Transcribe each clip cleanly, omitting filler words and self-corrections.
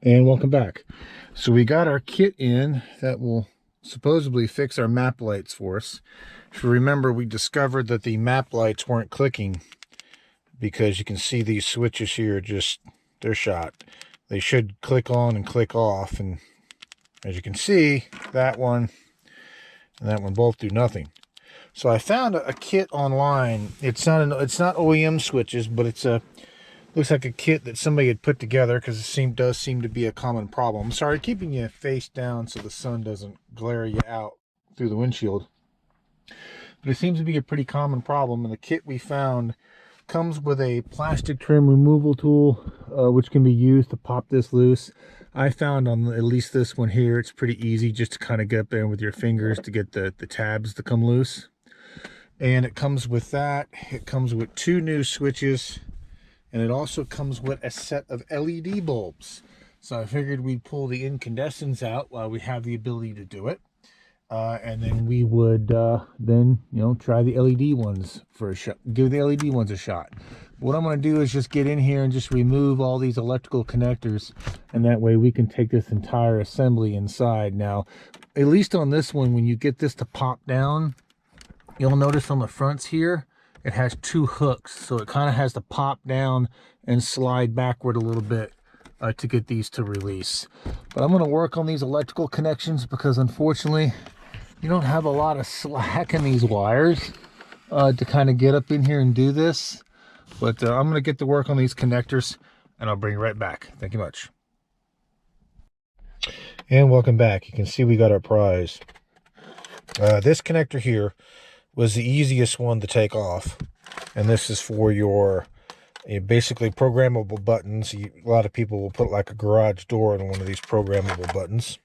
And welcome back. So we got our kit in that will supposedly fix our map lights for us. If you remember, we discovered that the map lights weren't clicking because you can see these switches here, they're shot. They should click on and click off, and as you can see, that one and that one both do nothing. So I found a kit online. It's not OEM switches, but looks like a kit that somebody had put together, because it does seem to be a common problem. Sorry, keeping you face down so the sun doesn't glare you out through the windshield. But it seems to be a pretty common problem, and the kit we found comes with a plastic trim removal tool, which can be used to pop this loose. I found on at least this one here, it's pretty easy just to kind of get up there with your fingers to get the tabs to come loose. And it comes with that. It comes with 2 new switches. And it also comes with a set of LED bulbs. So I figured we'd pull the incandescents out while we have the ability to do it. And then we would try the LED ones for a shot. Give the LED ones a shot. What I'm going to do is just get in here and just remove all these electrical connectors. And that way we can take this entire assembly inside. Now, at least on this one, when you get this to pop down, you'll notice on the fronts here, it has 2 hooks, so it kind of has to pop down and slide backward a little bit to get these to release. But I'm going to work on these electrical connections because unfortunately you don't have a lot of slack in these wires to kind of get up in here and do this. But I'm going to get to work on these connectors and I'll bring you right back. Thank you much. And welcome back. You can see we got our prize. This connector here was the easiest one to take off, and this is for your basically programmable buttons. A lot of people will put like a garage door on one of these programmable buttons,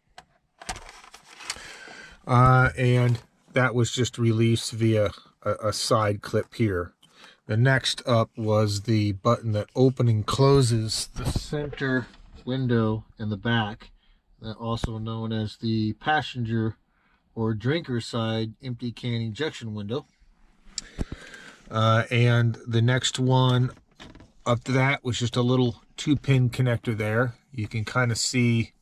and that was just released via a side clip here. The next up was the button that opens and closes the center window in the back, also known as the passenger or drinker side empty can ejection window. And the next one up to that was just a little 2-pin connector there. You can kind of see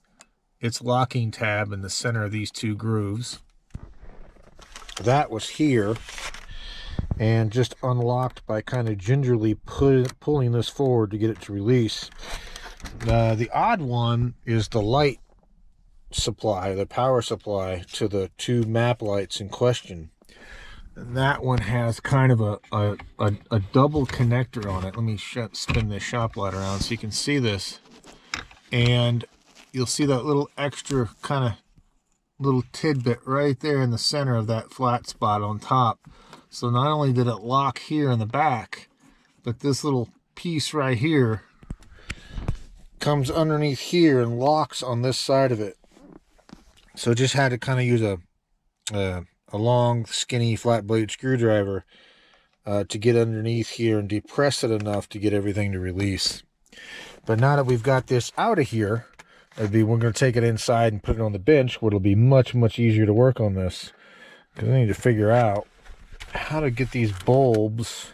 its locking tab in the center of these 2 grooves. That was here and just unlocked by kind of gingerly pulling this forward to get it to release. The odd one is the light supply, the power supply to the 2 map lights in question. And that one has kind of a double connector on it. Let me spin this shop light around so you can see this. And you'll see that little extra kind of little tidbit right there in the center of that flat spot on top. So not only did it lock here in the back, but this little piece right here comes underneath here and locks on this side of it. So just had to kind of use a long, skinny, flat blade screwdriver to get underneath here and depress it enough to get everything to release. But now that we've got this out of here, we're going to take it inside and put it on the bench, where it'll be much, much easier to work on this. Because I need to figure out how to get these bulbs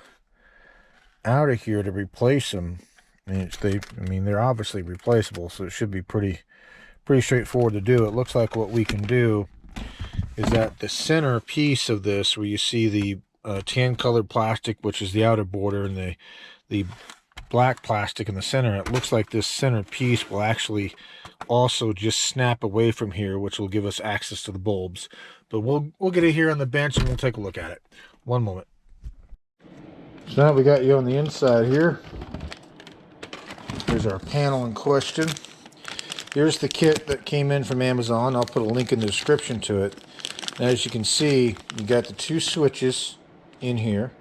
out of here to replace them. They're obviously replaceable, so it should be pretty straightforward to do. It looks like what we can do is that the center piece of this, where you see the tan colored plastic, which is the outer border, and the black plastic in the center, it looks like this center piece will actually also just snap away from here, which will give us access to the bulbs. But we'll get it here on the bench and we'll take a look at it. One moment. So now we got you on the inside here. Here's our panel in question. Here's the kit that came in from Amazon. I'll put a link in the description to it. And as you can see, you got the 2 switches in here.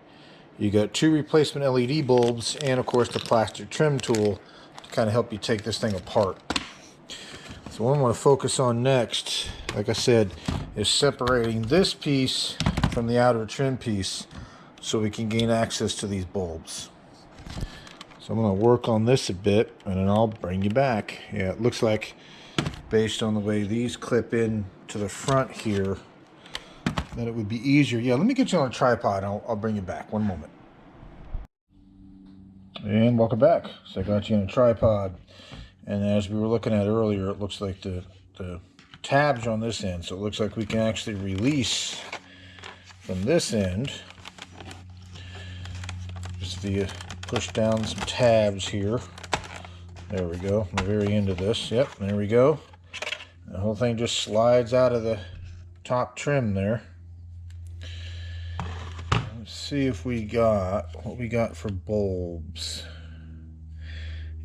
You got 2 replacement LED bulbs, and of course the plastic trim tool to kind of help you take this thing apart. So what I want to focus on next, like I said, is separating this piece from the outer trim piece so we can gain access to these bulbs. So I'm going to work on this a bit and then I'll bring you back. Yeah, it looks like, based on the way these clip in to the front here, that it would be easier. Yeah, let me get you on a tripod and I'll bring you back. One moment. And welcome back. So I got you on a tripod. And as we were looking at earlier, it looks like the tabs are on this end, so it looks like we can actually release from this end just via push down some tabs here. There we go, the very end of this. Yep, there we go. The whole thing just slides out of the top trim there. Let's see if we got what we got for bulbs.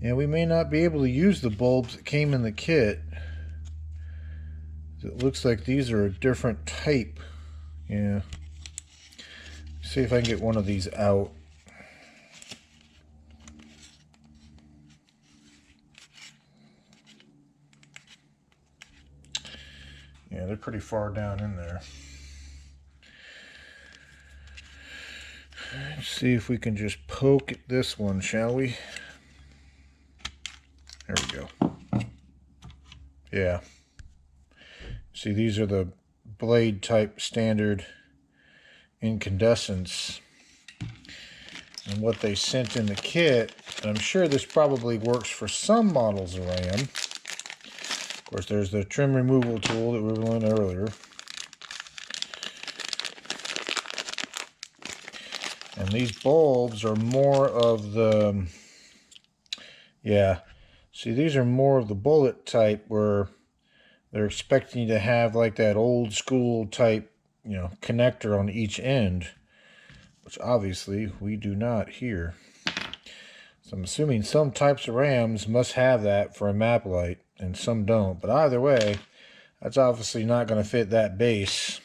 Yeah, we may not be able to use the bulbs that came in the kit. It looks like these are a different type. Yeah. See if I can get one of these out. Yeah, they're pretty far down in there. Let's see if we can just poke at this one, shall we? There we go. Yeah. See, these are the blade type standard incandescents. And what they sent in the kit, and I'm sure this probably works for some models of Ram. Of course, there's the trim removal tool that we were looking at earlier. And these bulbs are more of the, yeah, see, these are more of the bullet type where they're expecting you to have like that old school type, you know, connector on each end, which obviously we do not here. So I'm assuming some types of Rams must have that for a map light and some don't. But either way, that's obviously not going to fit that base.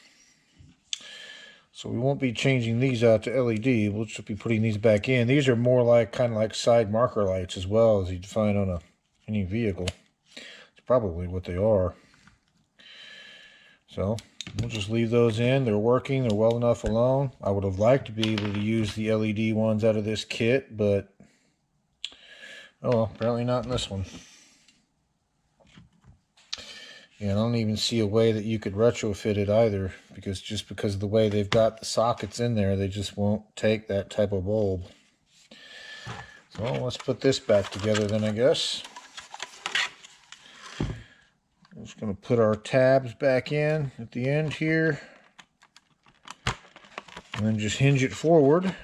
So we won't be changing these out to LED. We'll just be putting these back in. These are more like kind of like side marker lights as well as you'd find on any vehicle. It's probably what they are. So we'll just leave those in. They're working. They're well enough alone. I would have liked to be able to use the LED ones out of this kit, but oh well, apparently not in this one. Yeah, I don't even see a way that you could retrofit it either, because just because of the way they've got the sockets in there, they just won't take that type of bulb. So let's put this back together then, I guess. I'm just going to put our tabs back in at the end here. And then just hinge it forward.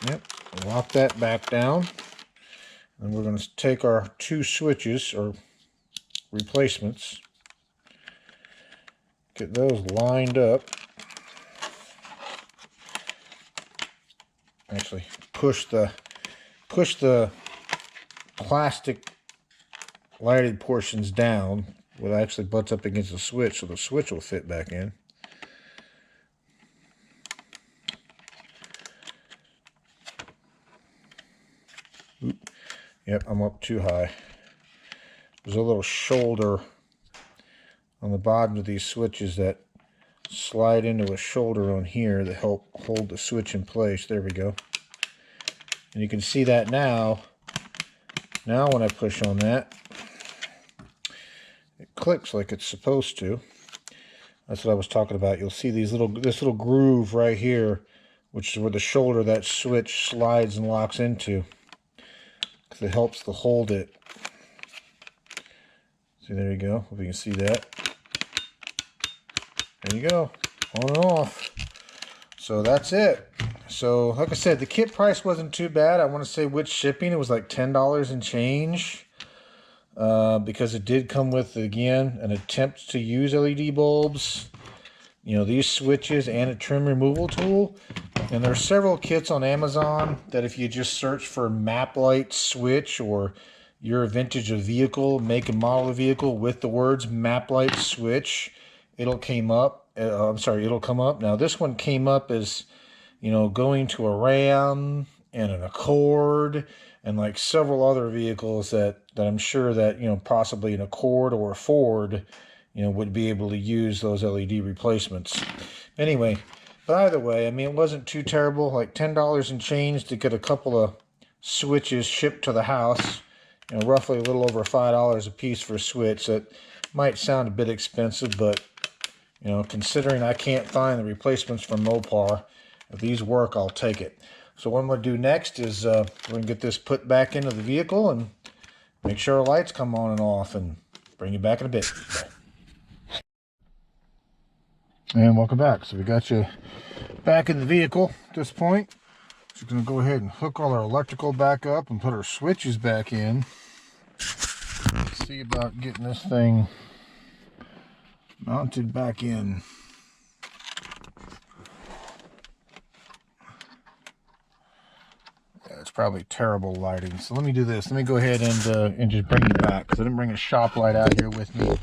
Yep, lock that back down. And we're going to take our two switches, or replacements, get those lined up. Actually, push the plastic lighted portions down. It actually butts up against the switch, so the switch will fit back in. Oop. Yep, I'm up too high. There's a little shoulder on the bottom of these switches that slide into a shoulder on here that help hold the switch in place. There we go. And you can see that now. Now when I push on that, it clicks like it's supposed to. That's what I was talking about. You'll see this little groove right here, which is where the shoulder of that switch slides and locks into. It helps to hold it. See, there you go. If you can see that. There you go. On and off. So that's it. So, like I said, the kit price wasn't too bad. I want to say with shipping, it was like $10 and change. Because it did come with, again, an attempt to use LED bulbs. You know, these switches and a trim removal tool. And there are several kits on Amazon that if you just search for map light switch or your vintage of vehicle, make and model of vehicle with the words map light switch, it'll come up. Now this one came up as, you know, going to a Ram and an Accord and like several other vehicles that I'm sure that, you know, possibly an Accord or a Ford, you know, would be able to use those LED replacements. Anyway, but either way, I mean, it wasn't too terrible. Like $10 and change to get a couple of switches shipped to the house. You know, roughly a little over $5 a piece for a switch. That might sound a bit expensive, but, you know, considering I can't find the replacements from Mopar, if these work, I'll take it. So what I'm going to do next is we're going to get this put back into the vehicle and make sure our lights come on and off, and bring you back in a bit. Bye. And welcome back. So we got you back in the vehicle at this point. Just going to go ahead and hook all our electrical back up and put our switches back in. Let's see about getting this thing mounted back in. Yeah, it's probably terrible lighting. So let me do this. Let me go ahead and just bring you back, because I didn't bring a shop light out here with me.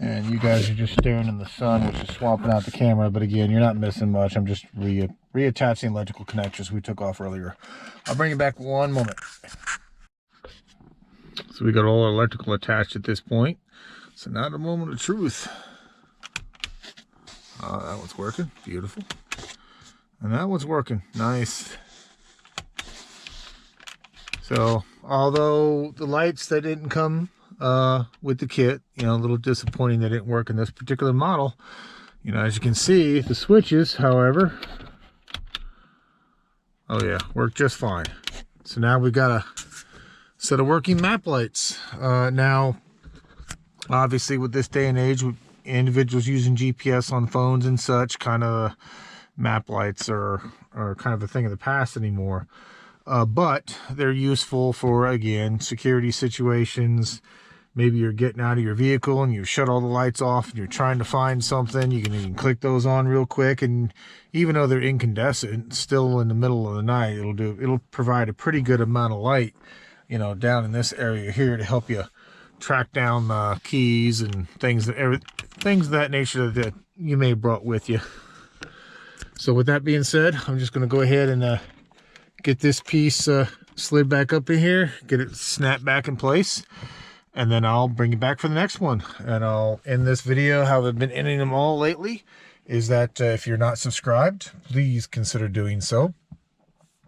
And you guys are just staring in the sun, which is swamping out the camera. But again, you're not missing much. I'm just reattaching electrical connectors we took off earlier. I'll bring you back one moment. So we got all our electrical attached at this point. So now the moment of truth. That one's working. Beautiful. And that one's working. Nice. So although the lights that didn't come with the kit, you know, a little disappointing they didn't work in this particular model. You know, as you can see, the switches, however, oh yeah, work just fine. So now we've got a set of working map lights. Now, obviously with this day and age, with individuals using GPS on phones and such, kind of map lights are kind of a thing of the past anymore. But they're useful for, again, security situations. Maybe you're getting out of your vehicle and you shut all the lights off and you're trying to find something. You can click those on real quick, and even though they're incandescent, still in the middle of the night, it'll provide a pretty good amount of light, you know, down in this area here to help you track down keys and things of that nature that you may have brought with you. So with that being said, I'm just going to go ahead and get this piece slid back up in here, get it snapped back in place, and then I'll bring you back for the next one. And I'll end this video how I've been ending them all lately, is that if you're not subscribed, please consider doing so.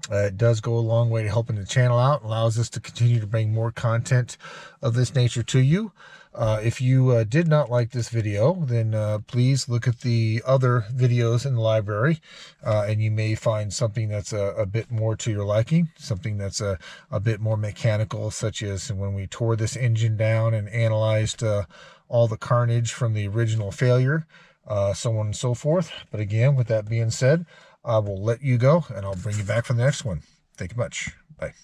It does go a long way to helping the channel out, allows us to continue to bring more content of this nature to you. If you did not like this video, then please look at the other videos in the library, and you may find something that's a bit more to your liking, something that's a bit more mechanical, such as when we tore this engine down and analyzed all the carnage from the original failure, so on and so forth. But again, with that being said, I will let you go, and I'll bring you back for the next one. Thank you much. Bye.